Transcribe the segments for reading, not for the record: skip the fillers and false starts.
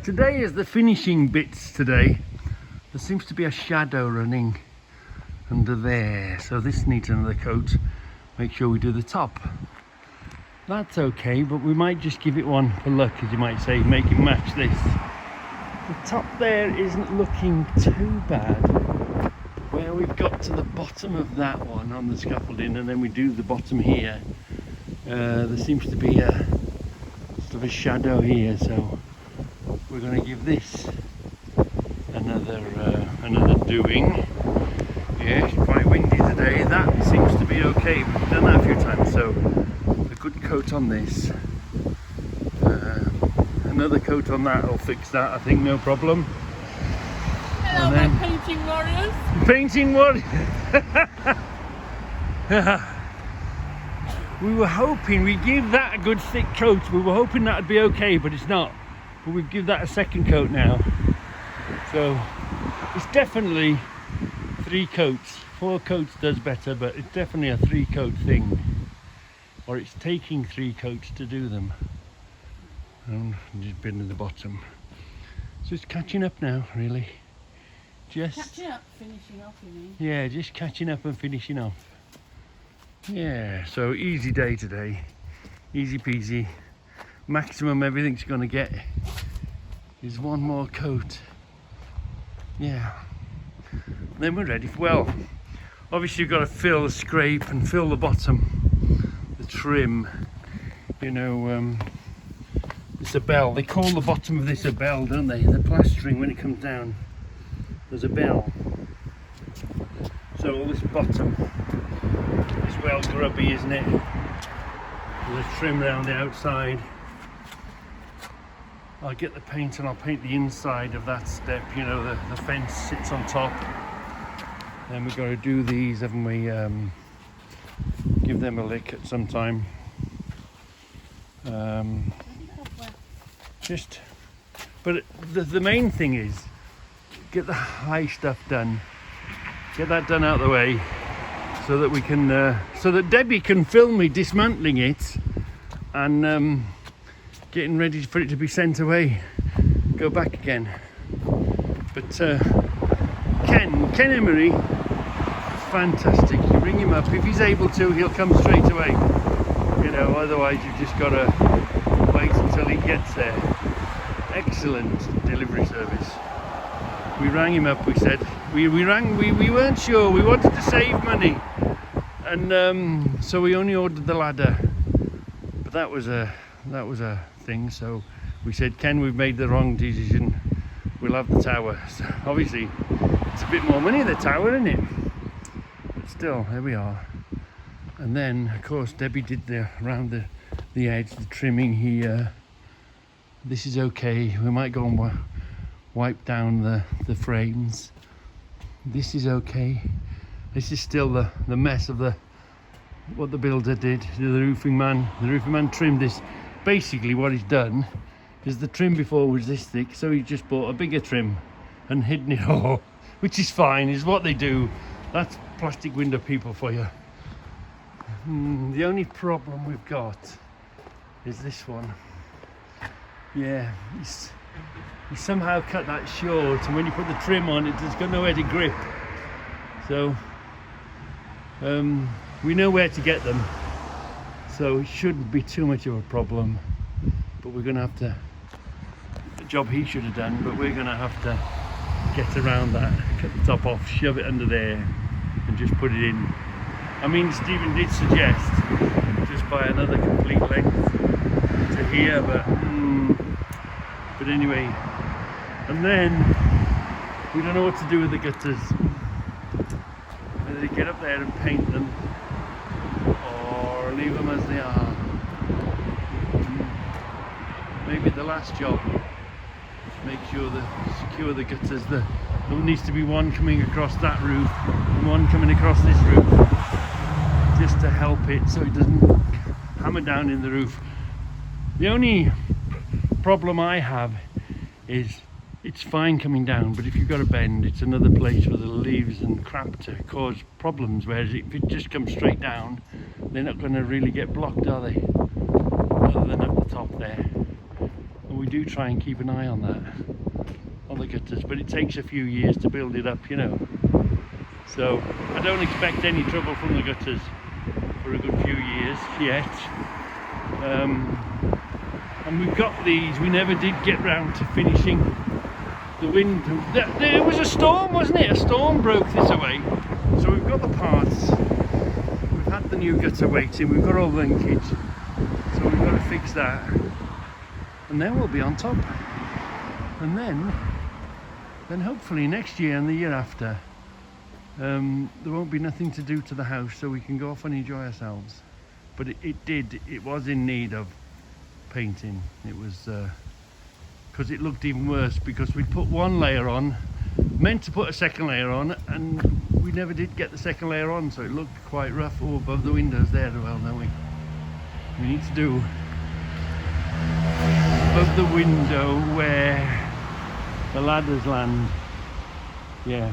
Today is the finishing bits today. There seems to be a shadow running under there, so this needs another coat. Make sure we do the top. That's okay, but we might just give it one for luck, as you might say, make it match this. The top there isn't looking too bad. Where we've got to the bottom of that one on the scaffolding, and then we do the bottom here, there seems to be a sort of a shadow here, so we're going to give this another doing. Yeah, it's quite windy today. That seems to be okay. We've done that a few times, so a good coat on this. Another coat on that will fix that, I think, no problem. Hello, my painting warriors. Painting warriors. We were hoping we give that a good thick coat. We were hoping that'd be okay, but it's not. But we've give that a second coat now. So it's definitely 3 coats. 4 coats does better, but it's definitely a 3 coat thing. Or it's taking 3 coats to do them. And just been at the bottom. So it's catching up now, really. Just catching up, finishing off, you mean? Yeah, just catching up and finishing off. Yeah, so easy day today. Easy peasy. Maximum everything's going to get is 1 more coat. Yeah. Then we're ready for, well, obviously you've got to fill the scrape and fill the bottom, the trim. You know, it's a bell. They call the bottom of this a bell, don't they? The plastering, when it comes down, there's a bell. So all this bottom is well grubby, isn't it? There's a trim around the outside. I'll get the paint and I'll paint the inside of that step. You know, the fence sits on top. Then we've got to do these, haven't we? Give them a lick at some time. But the main thing is get the high stuff done. Get that done out of the way, so that we can, so that Debbie can film me dismantling it and getting ready for it to be sent away, go back again. But Ken Emery, fantastic. You ring him up, if he's able to, he'll come straight away. You know, otherwise you've just got to wait until he gets there. Excellent delivery service. We rang him up, we said, we weren't sure, we wanted to save money, and so we only ordered the ladder, but that was a thing. So we said, Ken, we've made the wrong decision, we'll have the tower. So obviously it's a bit more money, the tower, isn't it? But still, there we are. And then of course Debbie did around the edge, the trimming here. This is okay. We might go and wipe down the frames. This is okay. This is still the mess of what the builder did. The roofing man trimmed this. Basically what he's done is the trim before was this thick, so he just bought a bigger trim and hidden it all, which is fine, is what they do. That's plastic window people for you. The only problem we've got is this one. Yeah, he somehow cut that short, and when you put the trim on, it's got nowhere to grip. So we know where to get them, so it shouldn't be too much of a problem. But we're going to have to, the job he should have done, but we're going to have to get around that, cut the top off, shove it under there, and just put it in. I mean, Stephen did suggest just by another complete length to here, but anyway. And then we don't know what to do with the gutters. Whether to get up there and paint them or leave them as they are. Maybe the last job, make sure secure the gutters. There needs to be one coming across that roof and one coming across this roof, just to help it so it doesn't hammer down in the roof. The only problem I have is it's fine coming down, but if you've got a bend, it's another place for the leaves and crap to cause problems, whereas if it just comes straight down, they're not going to really get blocked, are they? Other than up the top there. And we do try and keep an eye on that, on the gutters, but it takes a few years to build it up, you know. So I don't expect any trouble from the gutters for a good few years yet. And we've got these, we never did get round to finishing the window. There was a storm, wasn't it? A storm broke this away. So we've got the parts, we've had the new gutter waiting, we've got all the linkage. So we've got to fix that. And then we'll be on top. And then hopefully next year and the year after, there won't be nothing to do to the house, so we can go off and enjoy ourselves. But it was in need of painting. It was because it looked even worse, because we'd put one layer on, meant to put a second layer on, and we never did get the second layer on, so it looked quite rough. Oh, above the windows there as well, don't we? We need to do above the window where the ladders land. Yeah.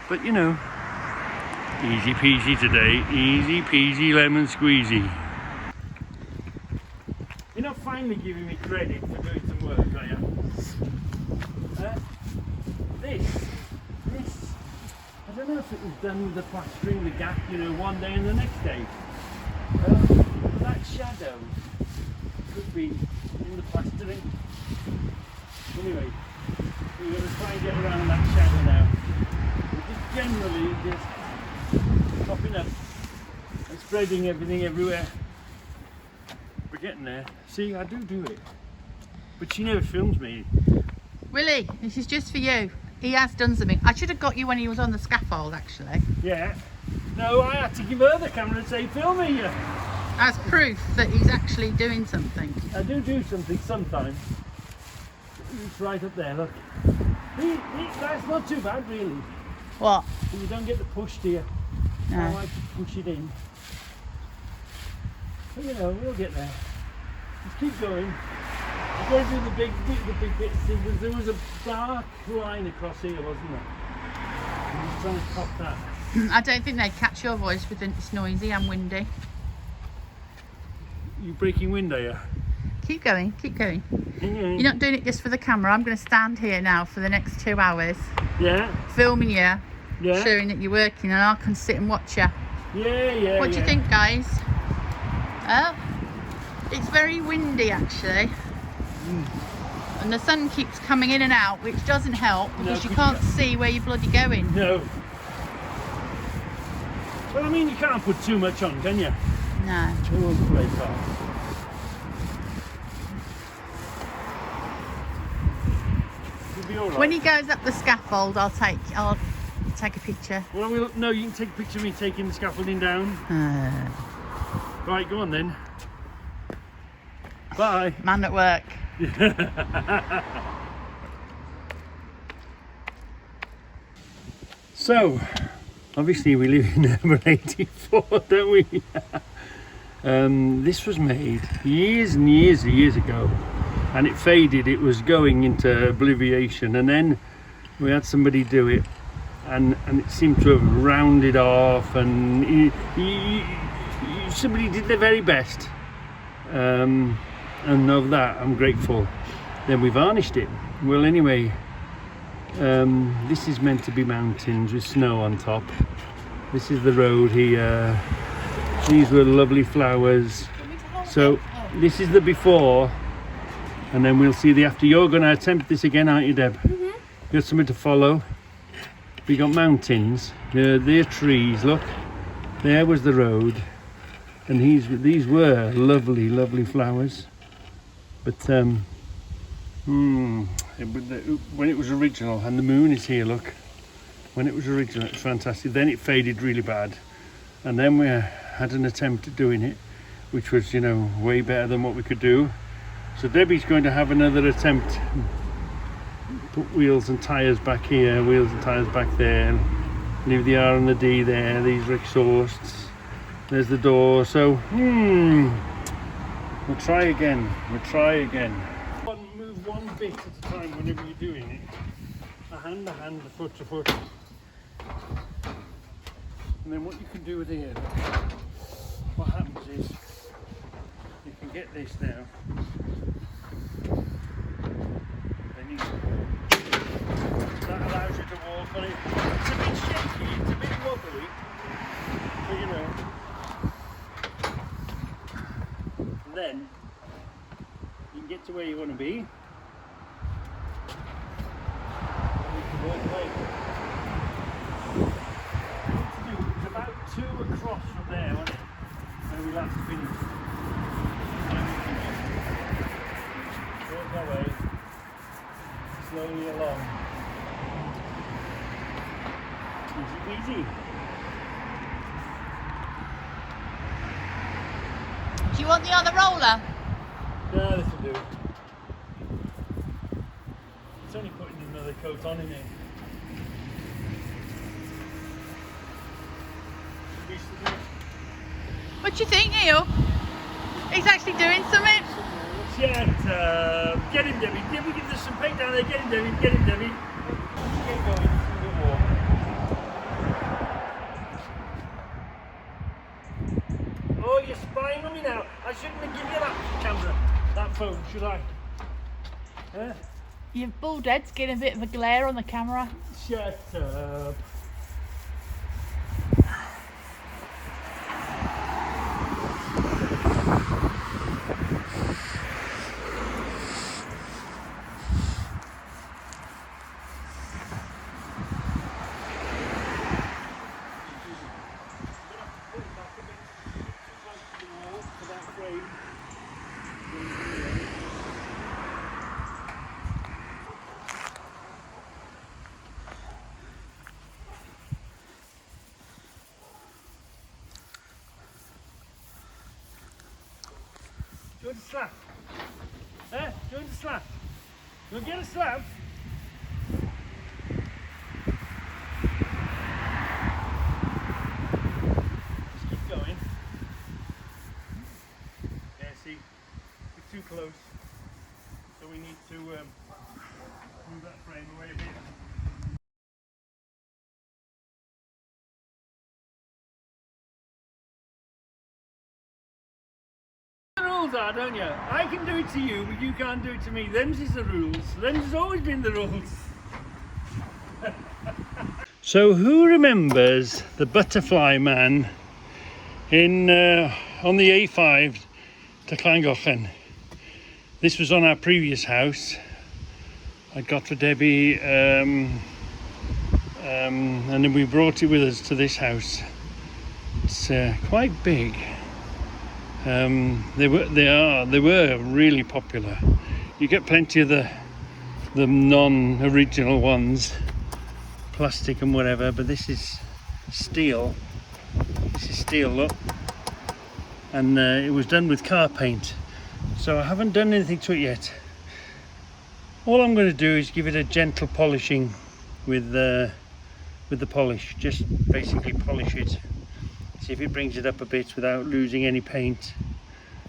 But you know, easy peasy today, easy peasy lemon squeezy. You're not finally giving me credit for doing some work, are you? This, I don't know if it was done with the plastering, the gap, you know, one day and the next day. That shadow could be in the plastering. Anyway, we're going to try and get around that shadow now. Just generally just popping up and spreading everything everywhere. We're getting there. See, I do it, but she never films me. Willie, this is just for you. He has done something. I should have got you when he was on the scaffold, actually. Yeah. No, I had to give her the camera and say, film me. As proof that he's actually doing something. I do something sometimes. It's right up there, look. That's not too bad, really. What? You don't get the push, do you? No. I like to push it in. But you know, we'll get there. Just keep going. We've got to do the big bits. There was a dark line across here, wasn't there? I'm just trying to top that. I don't think they'd catch your voice with it's noisy and windy. You breaking wind, are you? Keep going, keep going. Yeah. You're not doing it just for the camera. I'm going to stand here now for the next 2 hours, Yeah. filming you, Yeah. showing that you're working, and I can sit and watch you. Yeah. What do you think, guys? Oh, it's very windy, actually. And the sun keeps coming in and out, which doesn't help because you can't see where you're bloody going. No. Well, I mean, you can't put too much on, can you? No. It won't break off. You'll be all right. When he goes up the scaffold, I'll take a picture. Well, no, you can take a picture of me taking the scaffolding down. Right, go on then. Bye. Man at work. So, obviously we live in number 84, don't we? This was made years and years ago, and it faded. It was going into oblivion, and then we had somebody do it, and it seemed to have rounded off, and somebody did their very best, and of that I'm grateful. Then we varnished it. Well, anyway, this is meant to be mountains with snow on top. This is the road here. These were lovely flowers. So this is the before, and then we'll see the after. You're going to attempt this again, aren't you, Deb? Mm-hmm. You got something to follow. We got mountains. They're trees. Look, there was the road, and these were lovely flowers. But when it was original, and the moon is here, look. When it was original, it's fantastic. Then it faded really bad, and then we had an attempt at doing it, which was, you know, way better than what we could do. So Debbie's going to have another attempt. Put wheels and tyres back here, wheels and tyres back there, leave the R and the D there. These are exhausts. There's the door. So we'll try again. Move one bit at a time whenever you're doing it. A hand, a foot, a foot. And then what you can do with here, what happens is you can get this now, then that allows you to walk on it. It's a bit shaky, it's a bit wobbly, but you know. And then you can get to where you want to be. And you can walk away. It's about 2 across from there, wasn't it? Where we last finished. Walk our way slowly along. Easy peasy. Do you want the other roller? No, this will do. It's only putting another coat on in it. What do you think, Neil? He's actually doing something. Get him, Debbie. Debbie, give us some paint down there. Get him, Debbie. Get him, Debbie. Get going. Through the wall. Oh, you're spying on me now. I shouldn't have given you that camera, that phone, should I? Huh? Your bald head's getting a bit of a glare on the camera. Shut up. Do you want a slap? Eh? Do you want a slap? You want to get a slap? Just keep going. Yeah, see, we're too close. So we need to move that frame away a bit. The rules are, don't you? I can do it to you, but you can't do it to me. Them's is the rules. Them's has always been the rules. So who remembers the butterfly man in on the A5 to Llangollen? This was on our previous house. I got for Debbie, and then we brought it with us to this house. It's quite big. They were really popular. You get plenty of the non-original ones, plastic and whatever, but this is steel. This is steel, look, and it was done with car paint. So I haven't done anything to it yet. All I'm going to do is give it a gentle polishing with the polish. Just basically polish it. See if it brings it up a bit without losing any paint.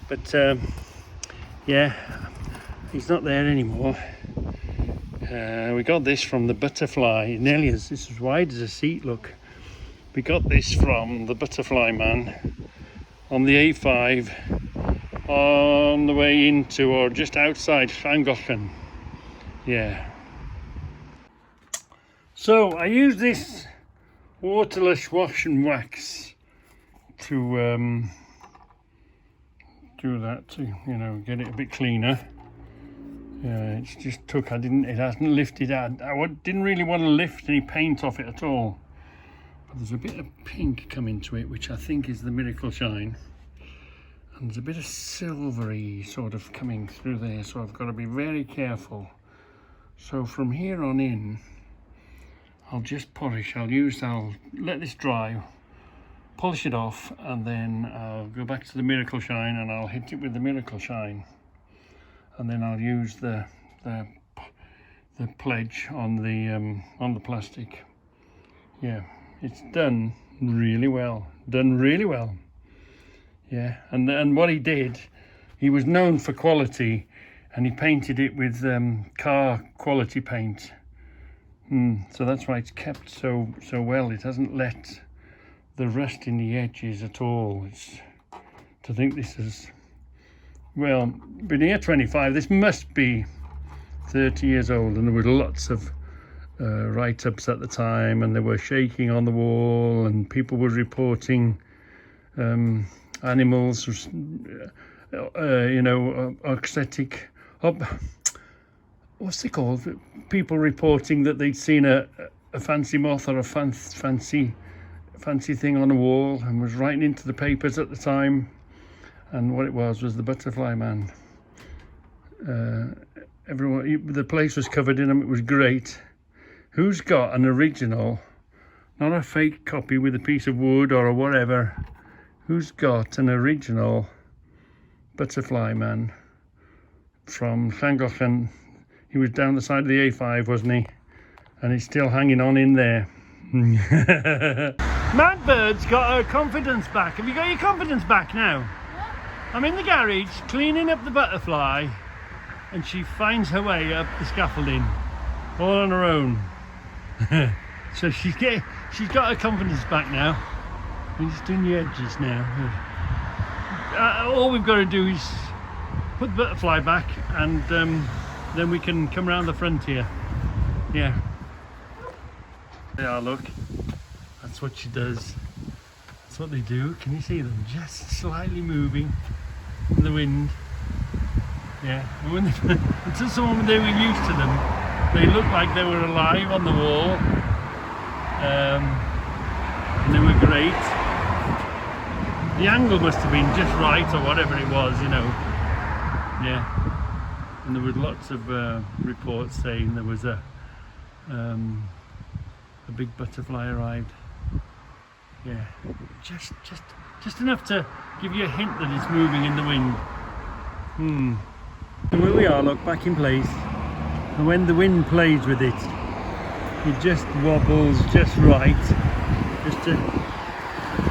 But yeah, he's not there anymore. We got this from the Butterfly. Nearly as this is wide as a seat, look. We got this from the Butterfly man on the A5 on the way into or just outside Llangollen. Yeah. So I use this waterless wash and wax to do that, to, you know, get it a bit cleaner. Yeah, it's just took, it hasn't lifted out. I didn't really want to lift any paint off it at all. But there's a bit of pink coming to it, which I think is the Miracle Shine. And there's a bit of silvery sort of coming through there, so I've got to be very careful. So from here on in, I'll just polish. I'll let this dry, polish it off, and then I'll go back to the Miracle Shine and I'll hit it with the Miracle Shine. And then I'll use the pledge on the plastic. Yeah, it's done really well. Done really well. Yeah, and what he did, he was known for quality, and he painted it with car quality paint. So that's why it's kept so well. It hasn't let the rust in the edges at all. To think this has well, been here 25. This must be 30 years old, and there were lots of write-ups at the time, and they were shaking on the wall, and people were reporting animals, you know, aesthetic. What's it called? People reporting that they'd seen a fancy moth or a fancy thing on a wall, and was writing into the papers at the time. And what it was the butterfly man. Everyone, the place was covered in them. It was great. Who's got an original, not a fake copy with a piece of wood or whatever? Who's got an original butterfly man from Llangollen? He was down the side of the A5, wasn't he? And he's still hanging on in there. Mad Bird's got her confidence back. Have you got your confidence back now? Yeah. I'm in the garage cleaning up the butterfly, and she finds her way up the scaffolding all on her own. So she's got her confidence back now. We're just doing the edges now. All we've got to do is put the butterfly back, and then we can come around the front here. Yeah. Yeah, look. That's what she does. That's what they do. Can you see them? Just slightly moving in the wind. Yeah. And when until someone they were used to them, they looked like they were alive on the wall. And they were great. The angle must have been just right, or whatever it was, you know. Yeah. And there was lots of reports saying there was a big butterfly arrived. Yeah, just enough to give you a hint that it's moving in the wind. And here we are, look, back in place. And when the wind plays with it, it just wobbles just right, just to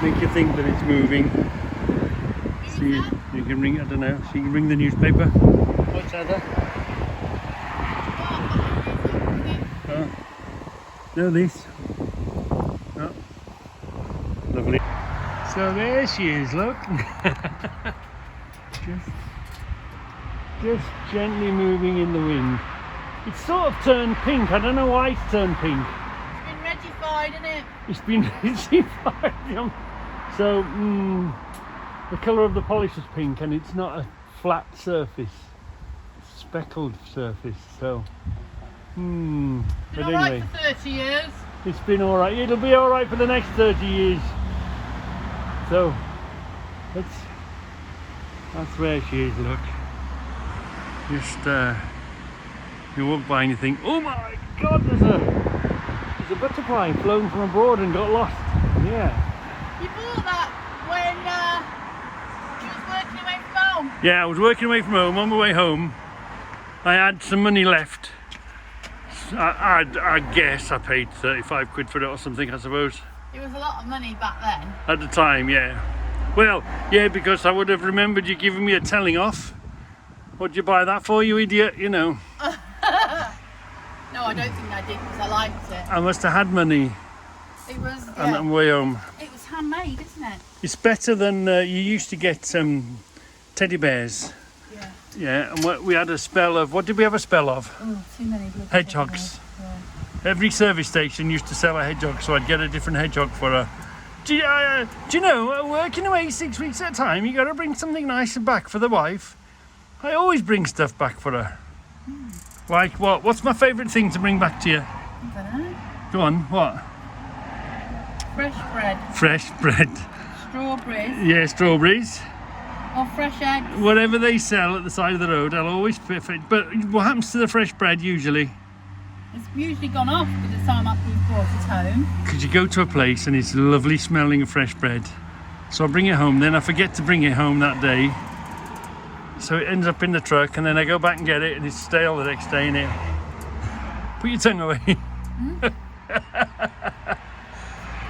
make you think that it's moving. See, you can ring, I don't know, so you can ring the newspaper. What's that? Oh. No, this. Oh. Lovely. So there she is, look. just gently moving in the wind. It's sort of turned pink. I don't know why it's turned pink. It's been regified, isn't it? It's been regified. So the colour of the polish is pink, and it's not a flat surface. It's a speckled surface. So Been but all anyway, right for 30 years. it's been all right. It'll be all right for the next 30 years. So that's where she is. Look, just you walk by and you think, oh my God, there's a butterfly flown from abroad and got lost. Yeah. You bought that when you was working away from home? Yeah, I was working away from home. On my way home, I had some money left. I guess I paid 35 quid for it or something, I suppose. It was a lot of money back then. At the time, yeah. Well, yeah, because I would have remembered you giving me a telling off. What'd you buy that for, you idiot? You know. No, I don't think I did, because I liked it. I must have had money. It was, On yeah. the way home. It was handmade, isn't it? It's better than you used to get teddy bears. Yeah. Yeah, and we had a spell of, what did we have a spell of? Oh, too many bloody Hedgehogs. Yeah. Every service station used to sell a hedgehog, so I'd get a different hedgehog for her. Do you know, working away 6 weeks at a time, you got to bring something nice back for the wife. I always bring stuff back for her. Like what? What's my favourite thing to bring back to you? I don't know. Go on, what? Fresh bread, Fresh bread. strawberries, Yeah, strawberries. or fresh eggs. Whatever they sell at the side of the road, I'll always fit it. But what happens to the fresh bread usually? It's usually gone off by the time I've brought it home. Because you go to a place and it's lovely smelling of fresh bread. So I bring it home, then I forget to bring it home that day. So it ends up in the truck, and then I go back and get it, and it's stale the next day, innit? Put your tongue away.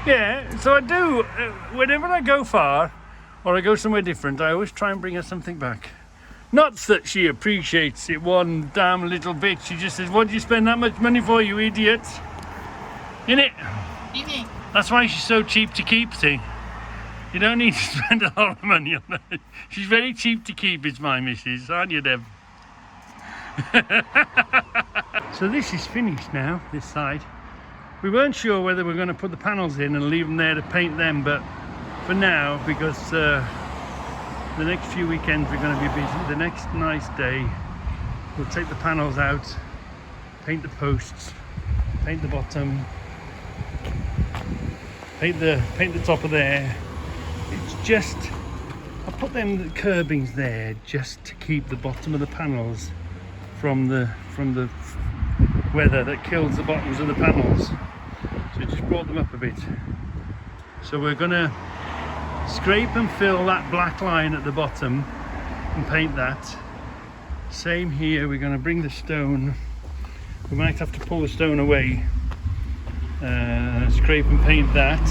Yeah, so I do. Whenever I go far, or I go somewhere different, I always try and bring her something back. Not that she appreciates it one damn little bit. She just says, what do you spend that much money for, you idiot? Innit? Innit? That's why she's so cheap to keep, see? You don't need to spend a lot of money on her. She's very cheap to keep, is my missus, aren't you, Deb? So this is finished now, this side. We weren't sure whether we're going to put the panels in and leave them there to paint them, but for now, because the next few weekends we're going to be busy, the next nice day we'll take the panels out, paint the posts, paint the bottom, paint the top of there. It's just, I put them curbings there just to keep the bottom of the panels from the weather that kills the bottoms of the panels. So just brought them up a bit. So we're gonna scrape and fill that black line at the bottom and paint that. Same here, we're gonna bring the stone. We might have to pull the stone away. Scrape and paint that.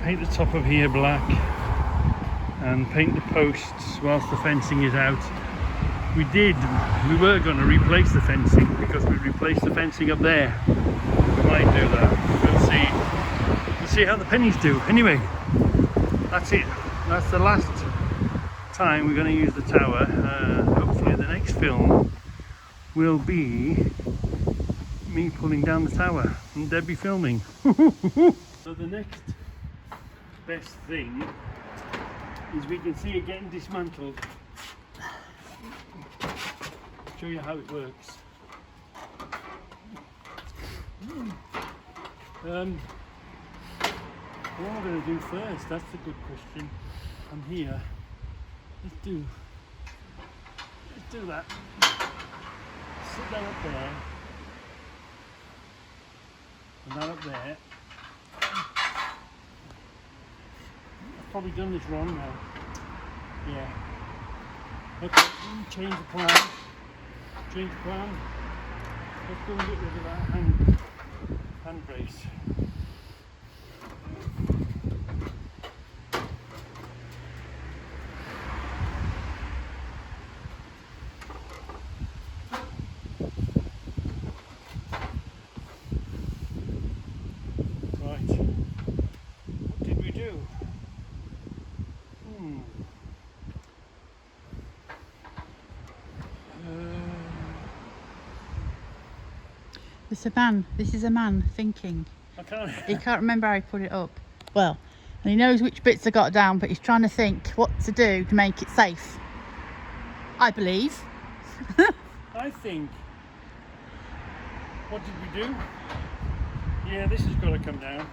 Paint the top of here black and paint the posts whilst the fencing is out. We were going to replace the fencing because we replaced the fencing up there. We might do that. We'll see how the pennies do. Anyway, that's it. That's the last time we're going to use the tower. Hopefully the next film will be me pulling down the tower and Debbie filming. So the next best thing is we can see it getting dismantled. Show you how it works. What am I going to do first? That's a good question. I'm here. Let's do that. Sit that up there. And that up there. I've probably done this wrong now. Yeah. Okay, change the plan. Change the plan. Let's go and get rid of that hand brace. Right. What did we do? This is a man thinking. I can't. He can't remember how he put it up. Well, and he knows which bits are got down, but he's trying to think what to do to make it safe. I believe. I think. What did we do? Yeah, this has got to come down.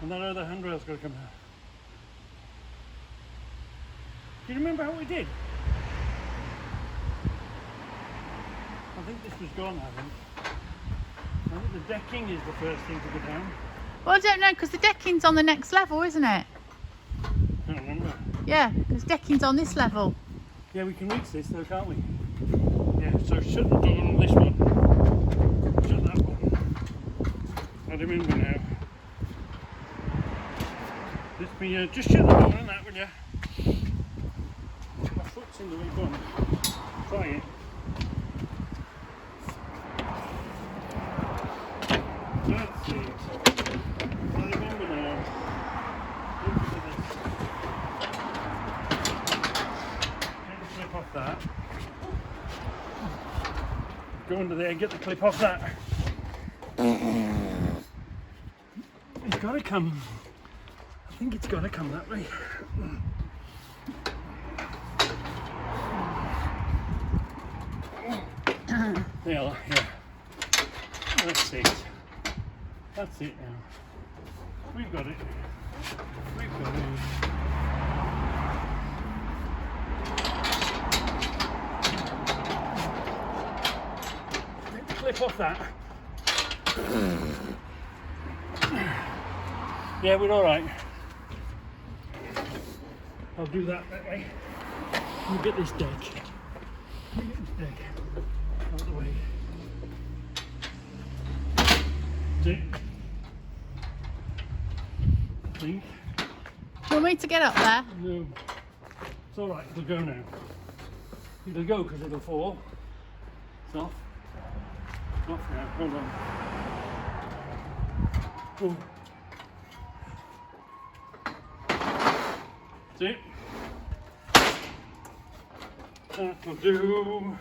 And that other handrail's got to come down. Do you remember how we did? I think this was gone, I think the decking is the first thing to go down. Well, I don't know, because the decking's on the next level, isn't it? I don't remember. Yeah, because decking's on this level. Yeah, we can reach this though, can't we? Yeah, so shut the door on this one. Shut that one. I remember now. Just shut the door on that, will you? My foot's in the way. Go on. Try it. That's it. I remember now. Look at this. Get the clip off that. Go under there and get the clip off that. It's got to come. I think it's got to come that way. Yeah. That's it. That's it now. We've got it. We've got it. Take the clip off that. Yeah, we're all right. I'll do that way. Let me get this deck. Let me get this deck out of the way. See? Think. Do you want me to get up there? No. It's all right. It'll go now. It'll go because it'll fall. It's off. It's off now. Hold on. Oh. That's it. That'll do.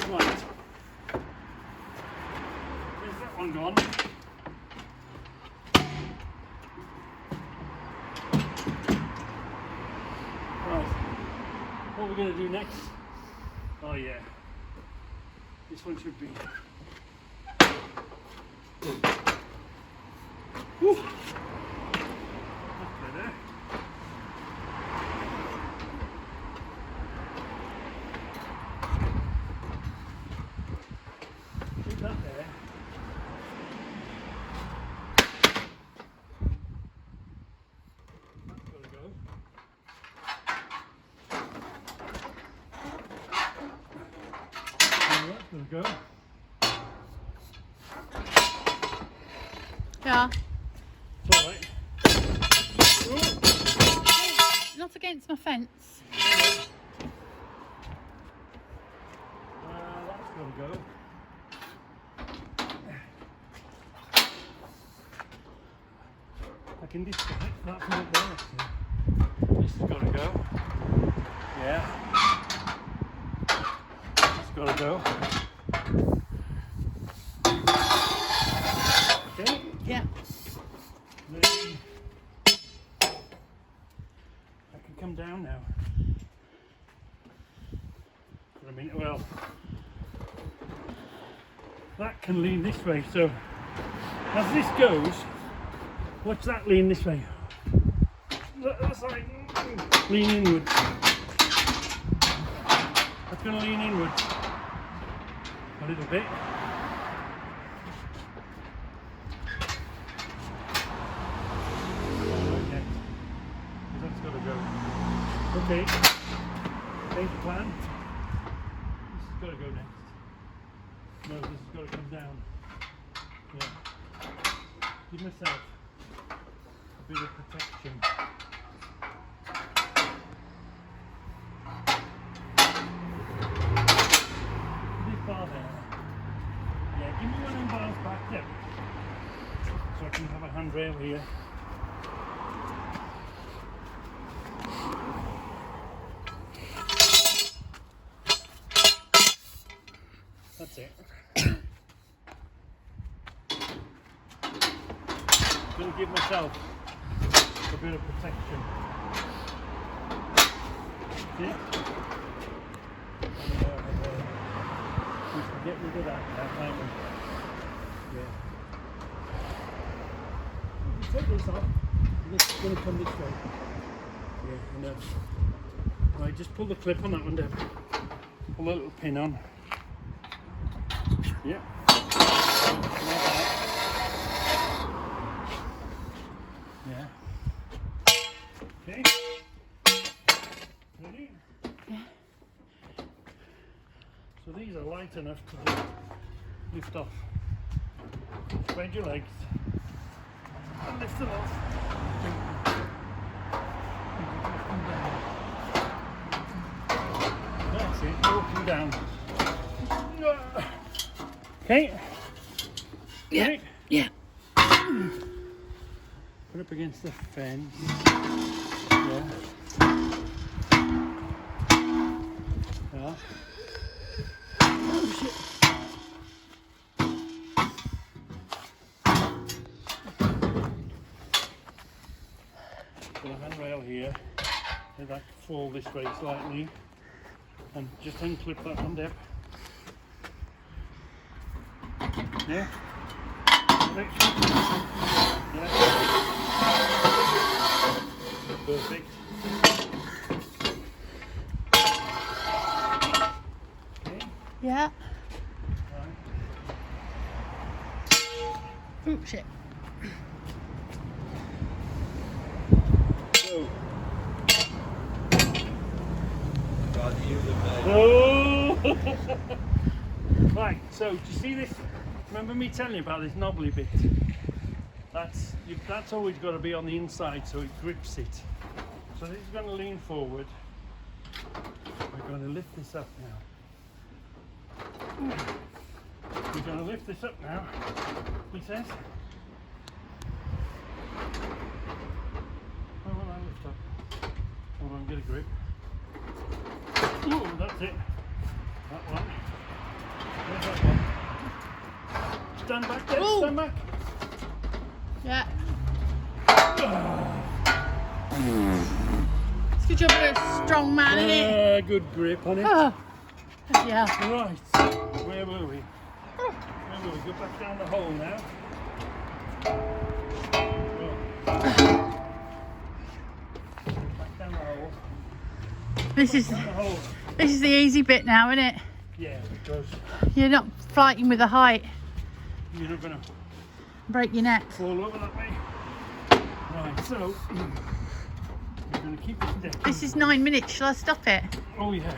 Right. There's that one gone. Right. What we're going to do next? Oh yeah. This one should be. Whew. That's better. Keep that there. That's got to go. That's got to go. Yeah. It's all right. Not against my fence. That's got to go. I can disconnect that from up there. Actually. This has got to go. Yeah. That's got to go. Okay. Yeah. Then I can come down now. For a minute. Well, that can lean this way. So as this goes, watch that lean this way. That's like lean inward. That's going to lean inward a little bit. Okay, that's got to go. Okay, change the plan. This has got to go next. No, this has got to come down. Yeah. Give myself a bit of protection. This bar there. Yeah, give me one of them bars back there. So I can have a handrail here. That's it. I'm going to give myself a bit of protection. See? We can get rid of that now, can't we? Yeah. If you take this off, this is going to come this way. Yeah, I know. Right, just pull the clip on that one down. Pull a little pin on. Yeah. Yeah. Okay. Ready? Yeah. So these are light enough to lift off. Spread your legs and lift them off. That's it, walking down. Okay. Yeah. Ready? Yeah. Put up against the fence. Yeah. Yeah. Oh shit. Put a handrail here. Let that fall this way slightly. And just unclip that hand up. Yeah. Right. Yeah. Perfect. Okay. Yeah. Right. Oh shit. Go. Oh. Right. So, do you see this? Remember me telling you about this knobbly bit? That's always got to be on the inside so it grips it. So this is going to lean forward. We're going to lift this up now. We're going to lift this up now, he says. How will I lift up? Hold on, get a grip. Oh, that's it. That one. There's that one. Stand back there, Ooh. stand back. Yeah. It's good job you're a strong man, isn't it? Good grip on it. Oh. Yeah. Right, where were we? Where were we? Go back down the hole now. Back down the hole. This is Down the hole. the easy bit now, isn't it? Yeah, because You're not fighting with the height. you're not going to Break your neck. fall over that way. Right, so we're going to keep this deck. This is 9 minutes. Shall I stop it? Oh yeah.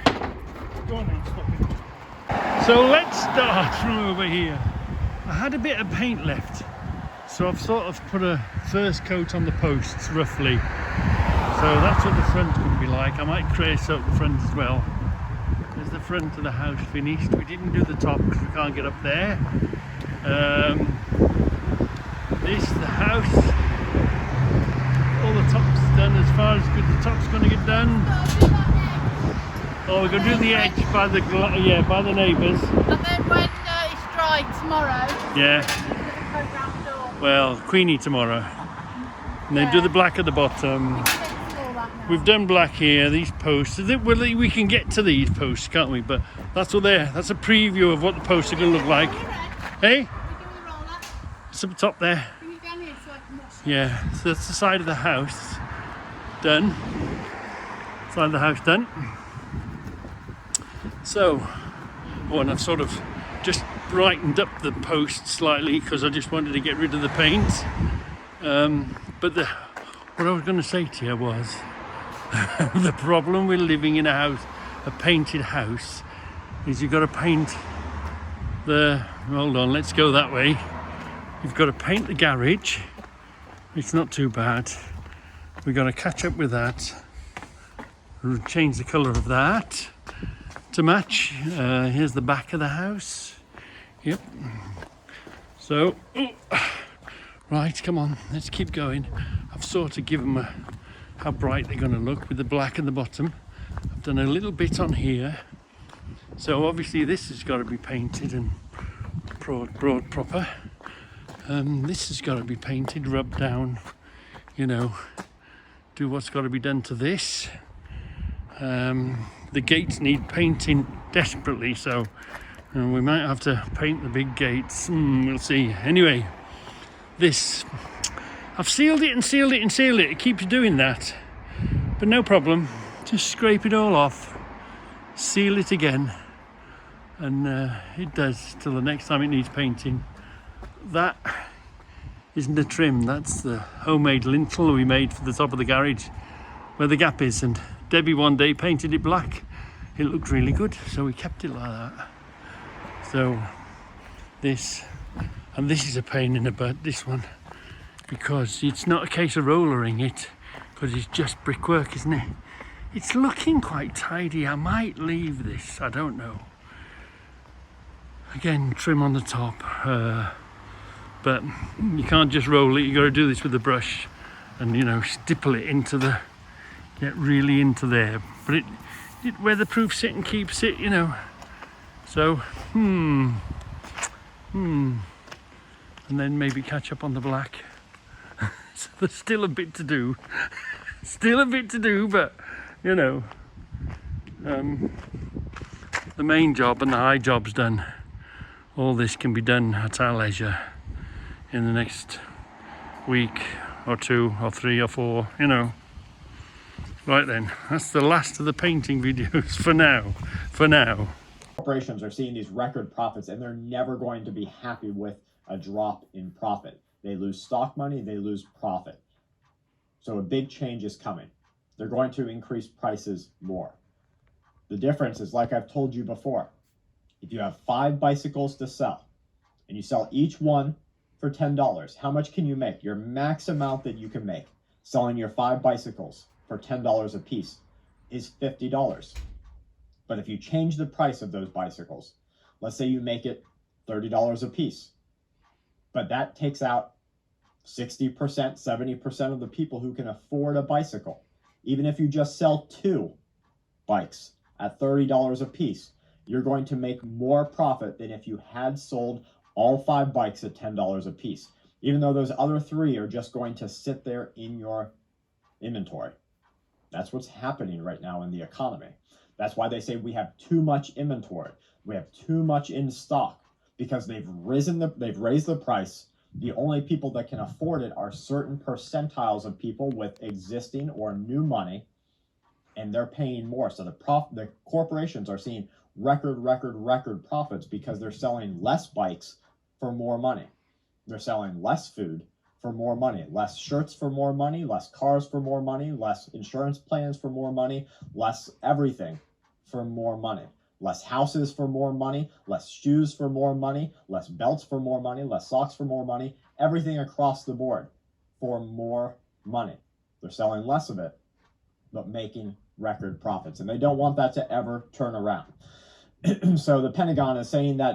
Go on then, stop it. So let's start from over here. I had a bit of paint left, so I've sort of put a first coat on the posts roughly. So that's what the front would be like. I might trace up the front as well. There's the front of the house finished. We didn't do the top because we can't get up there. This, the house, all the top's done as far as good. The top's going to get done. Oh, we're going to do the edge by the by the neighbours. And then when it's dry tomorrow, Yeah. put it round the door. Well, Queenie tomorrow. And then do the black at the bottom. All that now. We've done black here. These posts. We can get to these posts, can't we? But that's what they're. That's a preview of what the posts are going to look like. Hey, We do the roller. it's up top there. Bring it down here so I can watch it. Yeah. So that's the side of the house done. Side of the house done. So, and I've sort of just brightened up the post slightly because I just wanted to get rid of the paint. But what I was going to say to you was the problem with living in a painted house, is you've got to paint hold on, let's go that way. You've got to paint the garage. It's not too bad. We've got to catch up with that. Change the colour of that to match. Here's the back of the house. Yep. So, right, come on, let's keep going. I've sort of given them how bright they're going to look with the black at the bottom. I've done a little bit on here. So obviously this has got to be painted and broad proper. This has got to be painted, rubbed down, you know, do what's got to be done to this. The gates need painting desperately, so we might have to paint the big gates. We'll see. Anyway, this, I've sealed it and sealed it and sealed it. It keeps doing that, but no problem. Just scrape it all off, seal it again, and it does till the next time it needs painting. That isn't a trim, that's the homemade lintel we made for the top of the garage where the gap is, and Debbie one day painted it black. It looked really good, so we kept it like that. So this is a pain in the butt, this one, because it's not a case of rollering it, because it's just brickwork, isn't it? It's looking quite tidy. I might leave this, I don't know. Again, trim on the top, but you can't just roll it. You got to do this with the brush, and you know, stipple it into the, get really into there. But it weatherproofs it and keeps it, you know. So, and then maybe catch up on the black. So there's still a bit to do. Still a bit to do, but you know, the main job and the high job's done. All this can be done at our leisure in the next week or 2 or 3 or 4, you know. Right then, that's the last of the painting videos for now. Corporations are seeing these record profits, and they're never going to be happy with a drop in profit. They lose stock money, they lose profit. So a big change is coming. They're going to increase prices more. The difference is, like I've told you before, if you have 5 bicycles to sell and you sell each one for $10, how much can you make? Your max amount that you can make selling your 5 bicycles for $10 a piece is $50. But if you change the price of those bicycles, let's say you make it $30 a piece. But that takes out 60%, 70% of the people who can afford a bicycle. Even if you just sell 2 bikes at $30 a piece, you're going to make more profit than if you had sold all 5 bikes at $10 a piece, even though those other 3 are just going to sit there in your inventory. That's what's happening right now in the economy. That's why they say we have too much inventory. We have too much in stock because they've raised the price. The only people that can afford it are certain percentiles of people with existing or new money, and they're paying more. So the corporations are seeing record profits because they're selling less bikes for more money. They're selling less food for more money, less shirts for more money, less cars for more money, less insurance plans for more money, less everything for more money, less houses for more money, less shoes for more money, less belts for more money, less socks for more money, everything across the board for more money. They're selling less of it, but making record profits. And they don't want that to ever turn around. So the Pentagon is saying that